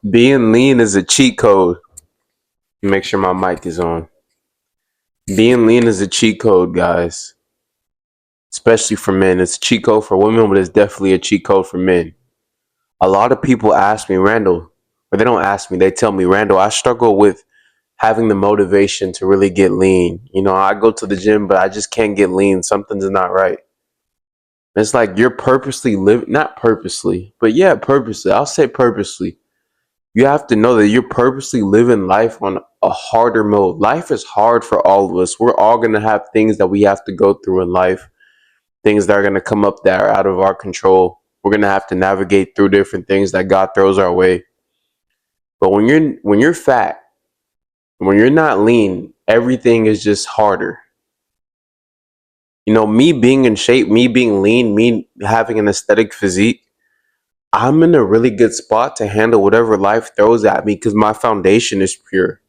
Being lean is a cheat code. Make sure my mic is on. Being lean is a cheat code, guys. Especially for men. It's a cheat code for women, but it's definitely a cheat code for men. A lot of people ask me, Randall, or they don't ask me, they tell me, Randall, I struggle with having the motivation to really get lean. I go to the gym, but I just can't get lean. Something's not right. It's like you're purposely living, not purposely, but yeah, purposely. I'll say purposely. You have to know that you're purposely living life on a harder mode. Life is hard for all of us. We're all going to have things that we have to go through in life, things that are going to come up that are out of our control. We're going to have to navigate through different things that God throws our way. But when you're fat, when you're not lean, everything is just harder. Me being in shape, me being lean, me having an aesthetic physique, I'm in a really good spot to handle whatever life throws at me because my foundation is pure.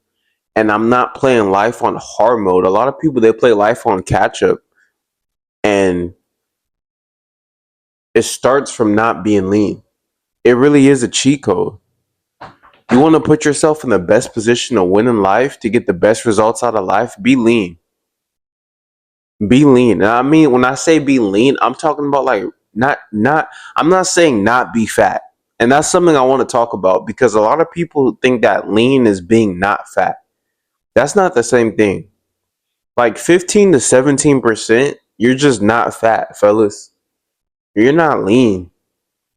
And I'm not playing life on hard mode. A lot of people, they play life on catch up. And it starts from not being lean. It really is a cheat code. You want to put yourself in the best position to win in life, to get the best results out of life, be lean. Be lean. And I mean, when I say be lean, I'm talking about like not I'm not saying not be fat. And that's something I want to talk about because a lot of people think that lean is being not fat. That's not the same thing. Like 15 to 17%, you're just not fat, fellas. You're not lean.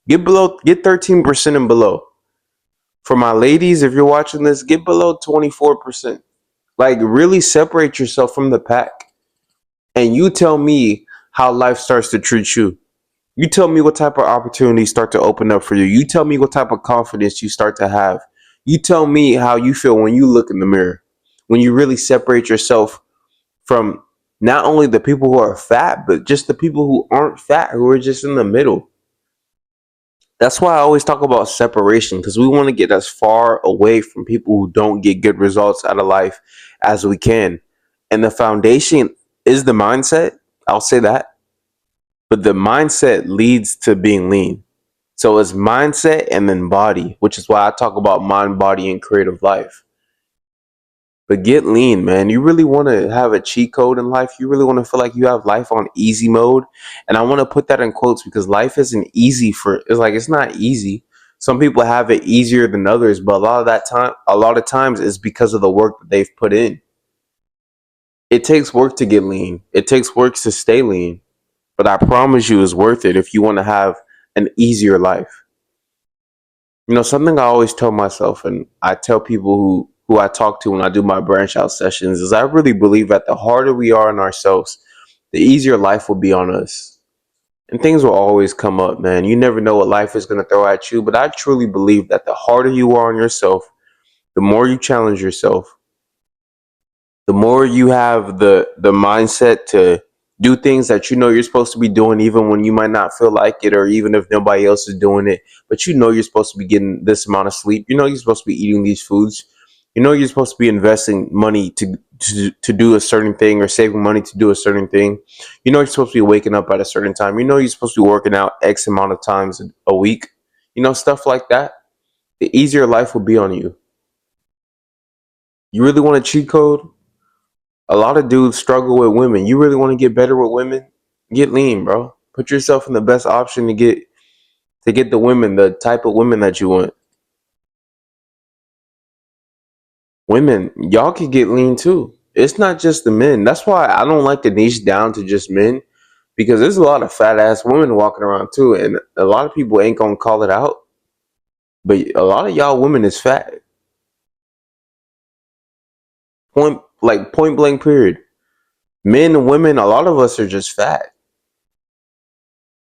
Get 13% and below. For my ladies, if you're watching this, get below 24%. Like really separate yourself from the pack. And you tell me how life starts to treat you. You tell me what type of opportunities start to open up for you. You tell me what type of confidence you start to have. You tell me how you feel when you look in the mirror. When you really separate yourself from not only the people who are fat, but just the people who aren't fat, who are just in the middle. That's why I always talk about separation because we want to get as far away from people who don't get good results out of life as we can. And the foundation is the mindset. I'll say that. But the mindset leads to being lean. So it's mindset and then body, which is why I talk about mind, body, and creative life. But get lean, man. You really want to have a cheat code in life. You really want to feel like you have life on easy mode. And I want to put that in quotes because life isn't easy it's not easy. Some people have it easier than others, but a lot of times it's because of the work that they've put in. It takes work to get lean. It takes work to stay lean. But I promise you it's worth it if you want to have an easier life. Something I always tell myself and I tell people who I talk to when I do my branch out sessions is I really believe that the harder we are on ourselves, the easier life will be on us. And things will always come up, man. You never know what life is going to throw at you, but I truly believe that the harder you are on yourself, the more you challenge yourself, the more you have the mindset to do things that you're supposed to be doing even when you might not feel like it or even if nobody else is doing it, but you're supposed to be getting this amount of sleep, you're supposed to be eating these foods, you're supposed to be investing money to do a certain thing or saving money to do a certain thing, you're supposed to be waking up at a certain time, you're supposed to be working out X amount of times a week, stuff like that. The easier life will be on you. You really want a cheat code? A lot of dudes struggle with women. You really want to get better with women? Get lean, bro. Put yourself in the best option to get the women, the type of women that you want. Women, y'all can get lean too. It's not just the men. That's why I don't like to niche down to just men because there's a lot of fat ass women walking around too, and a lot of people ain't gonna call it out. But a lot of y'all women is fat. Point blank period. Men and women, a lot of us are just fat.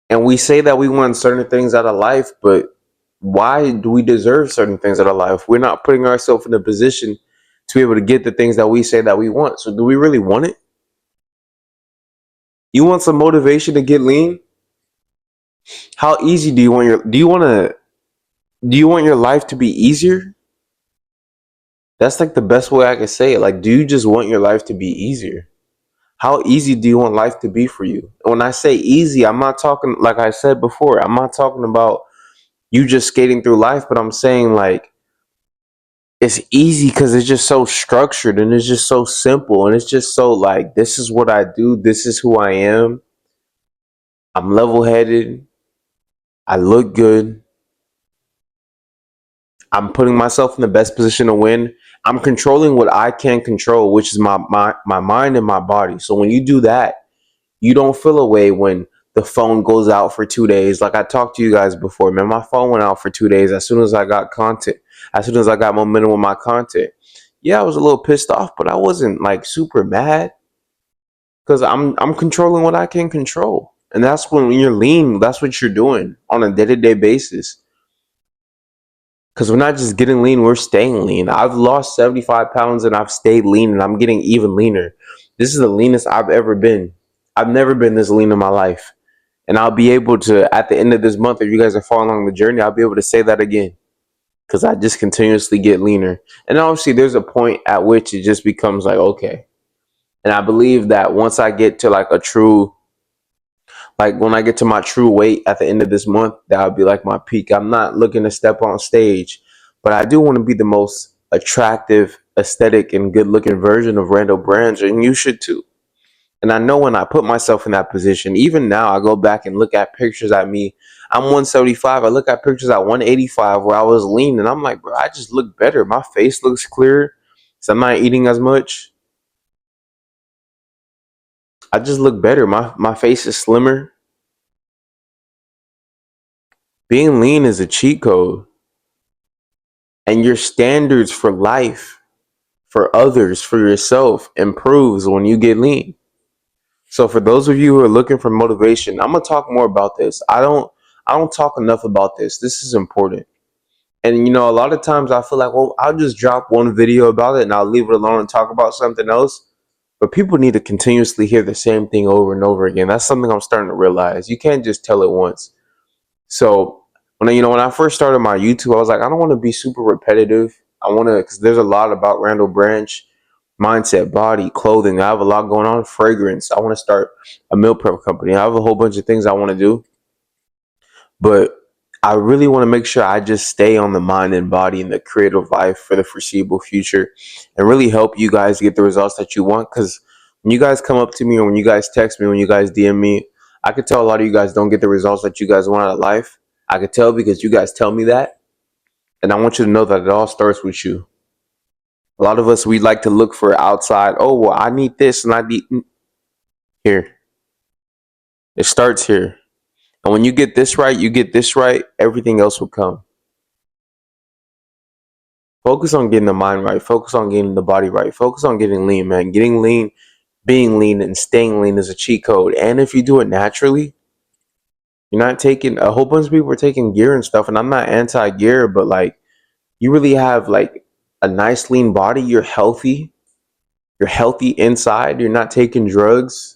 And we say that we want certain things out of life, but why do we deserve certain things out of life? We're not putting ourselves in a position to be able to get the things that we say that we want. So do we really want it? You want some motivation to get lean? How easy do you want your life to be easier? That's like the best way I can say it. Like, do you just want your life to be easier? How easy do you want life to be for you? When I say easy, I'm not talking, like I said before, I'm not talking about you just skating through life. But I'm saying, like, it's easy because it's just so structured and it's just so simple and it's just so like, this is what I do, this is who I am. I'm level headed. I look good. I'm putting myself in the best position to win. I'm controlling what I can control, which is my mind and my body. So when you do that, you don't feel a way when the phone goes out for 2 days. Like I talked to you guys before, man, my phone went out for 2 days as soon as I got content, as soon as I got momentum with my content. Yeah, I was a little pissed off, but I wasn't like super mad because I'm controlling what I can control. And that's when you're lean, that's what you're doing on a day-to-day basis. Because we're not just getting lean, we're staying lean. I've lost 75 pounds and I've stayed lean and I'm getting even leaner. This is the leanest I've ever been. I've never been this lean in my life. And I'll be able to, at the end of this month, if you guys are following along the journey, I'll be able to say that again. Because I just continuously get leaner. And obviously, there's a point at which it just becomes like, okay. And I believe that once I get to like a true, like when I get to my true weight at the end of this month, that'll be like my peak. I'm not looking to step on stage, but I do want to be the most attractive, aesthetic, and good looking version of Randall Brands, and you should too. And I know when I put myself in that position, even now, I go back and look at pictures at me. I'm 175. I look at pictures at 185 where I was lean, and I'm like, bro, I just look better. My face looks clearer. So I'm not eating as much. I just look better. My face is slimmer. Being lean is a cheat code. And your standards for life, for others, for yourself improves when you get lean. So for those of you who are looking for motivation, I'm gonna talk more about this. I don't talk enough about this. This is important. And a lot of times I feel like, well, I'll just drop one video about it and I'll leave it alone and talk about something else. But people need to continuously hear the same thing over and over again. That's something I'm starting to realize. You can't just tell it once. So when I first started my YouTube, I was like, I don't want to be super repetitive. I want to, because there's a lot about Randall Branch, mindset, body, clothing. I have a lot going on. Fragrance. I want to start a meal prep company. I have a whole bunch of things I want to do, but I really want to make sure I just stay on the mind and body and the creative life for the foreseeable future, and really help you guys get the results that you want. Because when you guys come up to me, or when you guys text me, when you guys DM me, I could tell a lot of you guys don't get the results that you guys want out of life. I could tell because you guys tell me that. And I want you to know that it all starts with you. A lot of us, we like to look for outside. Oh, well, I need this and I need here. It starts here. And when you get this right, everything else will come. Focus on getting the mind right. Focus on getting the body right. Focus on getting lean, man. Getting lean, being lean, and staying lean is a cheat code. And if you do it naturally, you're not taking, a whole bunch of people are taking gear and stuff. And I'm not anti-gear, but like, you really have like a nice lean body. You're healthy. You're healthy inside. You're not taking drugs.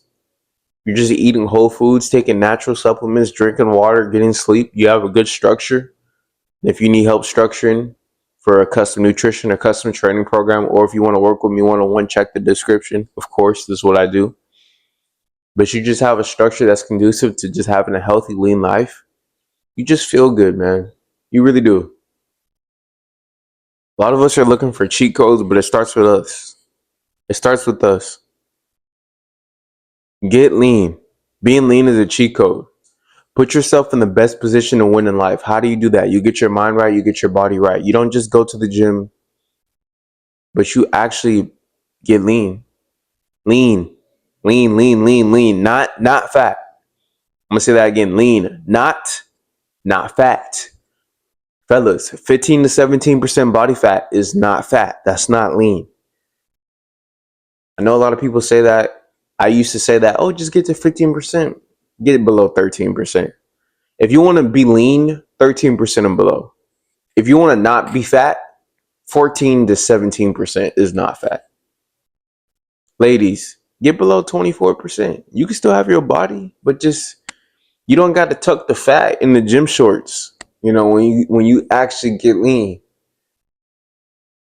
You're just eating whole foods, taking natural supplements, drinking water, getting sleep. You have a good structure. If you need help structuring for a custom nutrition or custom training program, or if you want to work with me one-on-one, check the description. Of course, this is what I do. But you just have a structure that's conducive to just having a healthy, lean life. You just feel good, man. You really do. A lot of us are looking for cheat codes, but it starts with us. It starts with us. Get lean. Being lean is a cheat code. Put yourself in the best position to win in life. How do you do that? You get your mind right, you get your body right. You don't just go to the gym, but you actually get lean. Lean. Lean, lean, lean, lean. Not fat. I'm gonna say that again. Lean. Not fat. Fellas, 15 to 17% body fat is not fat. That's not lean. I know a lot of people say that. I used to say that, oh, just get to 15%. Get it below 13%. If you want to be lean, 13% and below. If you want to not be fat, 14 to 17% is not fat. Ladies, get below 24%. You can still have your body, but just, you don't got to tuck the fat in the gym shorts, when you actually get lean.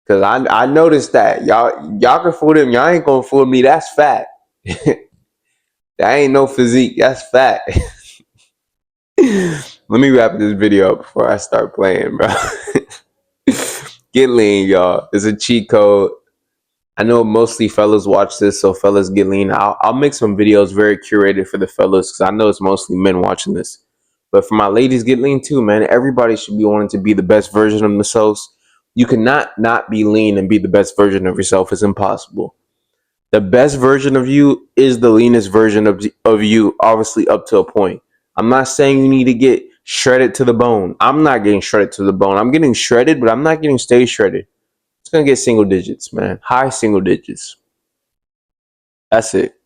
Cause I noticed that y'all can fool them. Y'all ain't gonna fool me. That's fat. That ain't no physique. That's fat. Let me wrap this video up before I start playing, bro. Get lean, y'all. It's a cheat code. I know mostly fellas watch this, so fellas get lean. I'll make some videos very curated for the fellas because I know it's mostly men watching this. But for my ladies, get lean too, man. Everybody should be wanting to be the best version of themselves. You cannot not be lean and be the best version of yourself. It's impossible. The best version of you is the leanest version of you, obviously up to a point. I'm not saying you need to get shredded to the bone. I'm not getting shredded to the bone. I'm getting shredded, but I'm not getting stay shredded. It's going to get single digits, man. High single digits. That's it.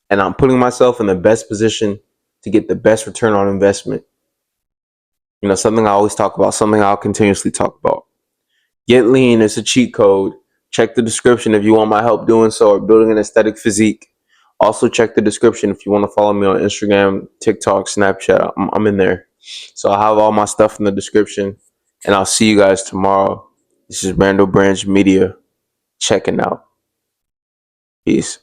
And I'm putting myself in the best position to get the best return on investment. You know, something I always talk about, something I'll continuously talk about. Get lean. It's a cheat code. Check the description if you want my help doing so or building an aesthetic physique. Also, check the description if you want to follow me on Instagram, TikTok, Snapchat. I'm in there. So I'll have all my stuff in the description. And I'll see you guys tomorrow. This is Randall Branch Media checking out. Peace.